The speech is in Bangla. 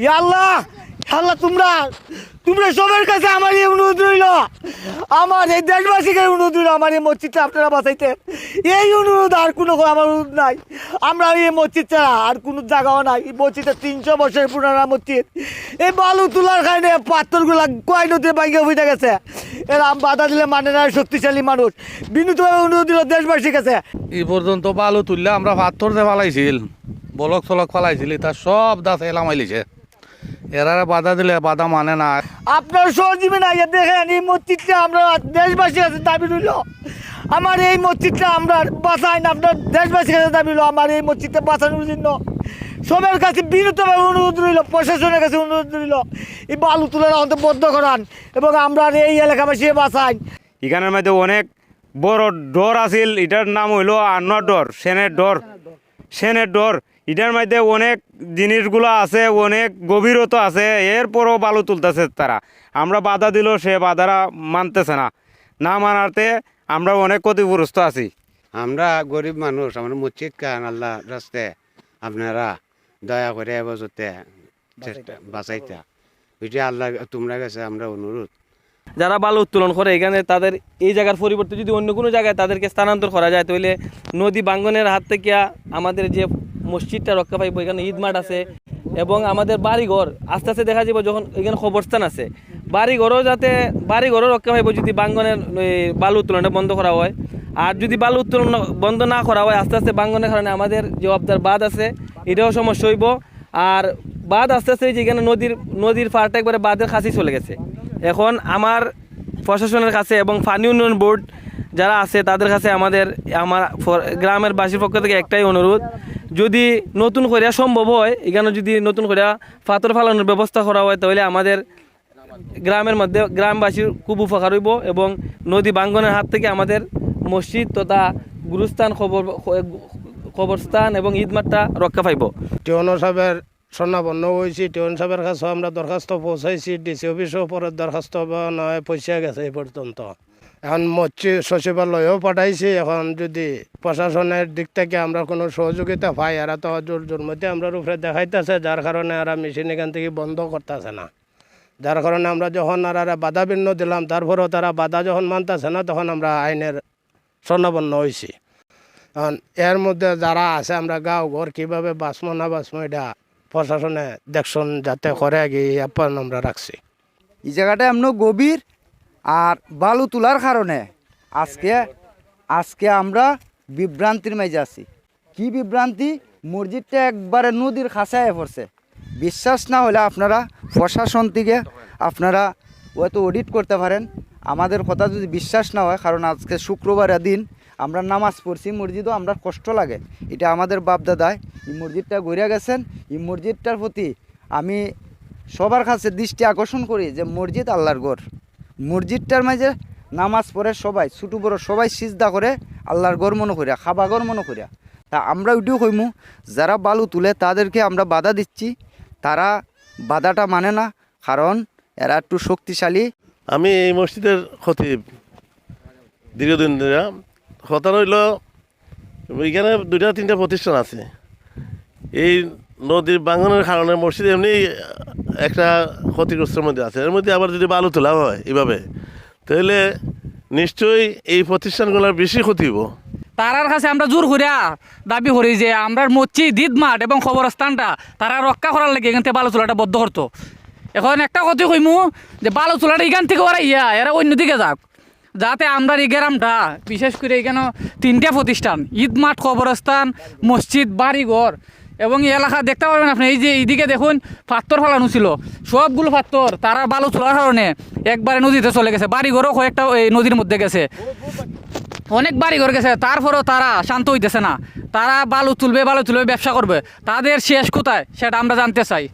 ইয়া আল্লাহ, আল্লাহ তোমরা তোমরা সবার কাছে আমার এই অনুরোধ রইল, আমার এই দেশবাসীকে অনুরোধ রইল, আমার এই মসজিদটা আপনারা বাঁচাইতে। এই অনুরোধ, আর কোনো আমার অনুরোধ নাই। আমরা এই মসজিদ ছাড়া আর কোনো জায়গাও নাই। এই মসজিদটা 300 বছরের পুরানা মসজিদ। এই বালু তোলার কারণে পাথরগুলা কয় নদীতে ভাঙে হয়ে গেছে। এরা বাধা দিলে মানে না, শক্তিশালী মানুষ। বিনীতভাবে অনুরোধ দিল দেশবাসীর কাছে। এই পর্যন্ত বালু তুললে আমরা পাথর যে ফালাইছিল, বলক চলক ফালাইছিল, তার সব দাঁত এলামাইলিছে। এরা বাধা দিলে বাধা মানে না। আপনার সহজীবী না দেখেন, এই মসজিদটা আমরা দেশবাসীর কাছে দাবি রইল, আমার এই মসজিদটা আমরা বাঁচাই না। আপনার দেশবাসীর কাছে দাবি রইল, আমার এই মসজিদটা বাঁচানোর জন্য সবার কাছে বিনীতভাবে অনুরোধ রইল, প্রশাসনের কাছে অনুরোধ রইল, এই বালু তোলার অন্ত বদ্ধ করান এবং আমরা এই এলাকাবাসী বাঁচাই। এখানের মধ্যে অনেক বড় ডর আছিল, এটার নাম হইল আনোয়ার ডর, সেনের ডর। এটার মধ্যে অনেক জিনিসগুলো আছে, অনেক গভীরতা আছে, এরপরও বালু তুলতেছে তারা। আমরা বাধা দিল, সে বাধারা মানতেছে না। না মানাতে আমরা অনেক ক্ষতিগ্রস্ত আছি। আমরা গরিব মানুষ, আমরা মসজিদ কান আল্লাহ রাস্তে আপনারা দয়া করে এবছরতে বাঁচাইতা, ওইটা আল্লাহ তোমরা কাছে আমরা অনুরোধ। যারা বালু উত্তোলন করে এখানে তাদের এই জায়গার পরিবর্তে যদি অন্য কোনো জায়গায় তাদেরকে স্থানান্তর করা যায়, তাহলে নদী ভাঙ্গনের হাত থেকে আমাদের যে মসজিদটা রক্ষা পাইব। এখানে ঈদ মাঠ আছে এবং আমাদের বাড়িঘর আস্তে আস্তে দেখা যাব, যখন এখানে কবরস্থান আছে, বাড়িঘরও রক্ষা পাইব যদি ভাঙ্গনের বালু উত্তোলনটা বন্ধ করা হয়। আর যদি বালু উত্তোলন বন্ধ না করা হয়, আস্তে আস্তে ভাঙ্গনের কারণে আমাদের যে অবদার বাঁধ আছে এটাও সমস্যা হইব। আর বাঁধ আস্তে আস্তে যেখানে নদীর পাড়টা একবারে বাঁধের কাছে চলে গেছে। এখন আমার প্রশাসনের কাছে এবং পানি উন্নয়ন বোর্ড যারা আছে তাদের কাছে আমার গ্রামের বাসীর পক্ষ থেকে একটাই অনুরোধ, যদি নতুন করে সম্ভব হয়, এখানে যদি নতুন করে পাথর ফালানোর ব্যবস্থা করা হয়, তাহলে আমাদের গ্রামের মধ্যে গ্রামবাসীর খুব উপকার হইব এবং নদী ভাঙ্গনের হাত থেকে আমাদের মসজিদ তথা গুরুস্থান কবরস্থান এবং ঈদমাঠটা রক্ষা পাইব। টিউন সাহেবের স্বর্ণাপন্ন হয়েছি, টিউন সাহেবের কাছে আমরা দরখাস্ত পৌঁছাইছি, ডিসি অফিসেও পরে দরখাস্ত নয় পৌঁছে গেছে এই পর্যন্ত। এখন মসজিদ সচিবালয়েও পাঠাইছি। এখন যদি প্রশাসনের দিক থেকে আমরা কোনো সহযোগিতা পাই, এরা তো জোর মধ্যে আমরা উপরে দেখাইতেছে, যার কারণে এরা মেশিন এখান থেকে বন্ধ করতেছে না। যার কারণে আমরা যখন আর বাধা বিঘ্ন দিলাম, তারপরেও তারা বাধা যখন মানতেছে না, তখন আমরা আইনের স্বর্ণাপন্ন হয়েছি। কারণ এর মধ্যে যারা আছে, আমরা গাঁও ঘর কীভাবে বাঁচবো না বাঁচবো এটা প্রশাসনে দেখুন যাতে করে গিয়ে আপ্যায়ন আমরা রাখছি। এই জায়গাটা এমন গভীর আর বালু তোলার কারণে আজকে আমরা বিভ্রান্তির মাঝে আছি। কি বিভ্রান্তি? মসজিদটা একবারে নদীর খাঁচায় পড়ছে। বিশ্বাস না হলে আপনারা প্রশাসন থেকে আপনারা হয়তো অডিট করতে পারেন। আমাদের কথা যদি বিশ্বাস না হয়, কারণ আজকে শুক্রবারের দিন আমরা নামাজ পড়ছি, মসজিদও আমরা কষ্ট লাগে, এটা আমাদের বাপদাদায় এই মসজিদটা গড়িয়া গেছেন। এই মসজিদটার প্রতি আমি সবার কাছে দৃষ্টি আকর্ষণ করি যে মসজিদ আল্লাহর ঘর। মসজিদটার মাঝে নামাজ পড়ে সবাই, ছোটো বড়ো সবাই সিজদা করে আল্লাহর ঘর মনে করিয়া, খাবা ঘর মনে করিয়া। তা আমরা ওইটিও কইমু, যারা বালু তুলে তাদেরকে আমরা বাধা দিচ্ছি, তারা বাধাটা মানে না, কারণ এরা একটু শক্তিশালী। আমি এই মসজিদের খতিব দীর্ঘদিন ধরে। কথা রইল, এখানে 2-3টা প্রতিষ্ঠান আছে। এই নদীর ভাঙনের কারণে মসজিদ এমনি একটা ক্ষতিগ্রস্তের মধ্যে আছে। এর মধ্যে আবার যদি বালু তোলা হয় এভাবে, তাহলে নিশ্চয়ই এই প্রতিষ্ঠানগুলোর বেশি ক্ষতি হইব। তারার কাছে আমরা জোর করিয়া দাবি করি যে আমরা মসজিদ, ঈদ মাঠ এবং কবরস্থানটা তারা রক্ষা করার লাগে এখান থেকে বালু তোলাটা বদ্ধ করতো। এখন একটা কথা কইমু যে বালু তোলাটা এখান থেকে ওরা এরা অন্যদিকে যাক, যাতে আমরা এই গ্রামটা, বিশেষ করে এখানে 3টা প্রতিষ্ঠান, ঈদ মাঠ, কবরস্থান, মসজিদ, বাড়িঘর এবং এই এলাকা দেখতে পারবেন আপনি। এই যে এইদিকে দেখুন পাথর ফেলানো ছিল, সবগুলো পাথর তারা বালু তোলার কারণে একবারে নদীতে চলে গেছে। বাড়িঘরও কয়েকটা এই নদীর মধ্যে গেছে, অনেক বাড়িঘর গেছে। তারপরেও তারা শান্ত হইতেছে না, তারা বালু তুলবে ব্যবসা করবে। তাদের শেষ কোথায় সেটা আমরা জানতে চাই।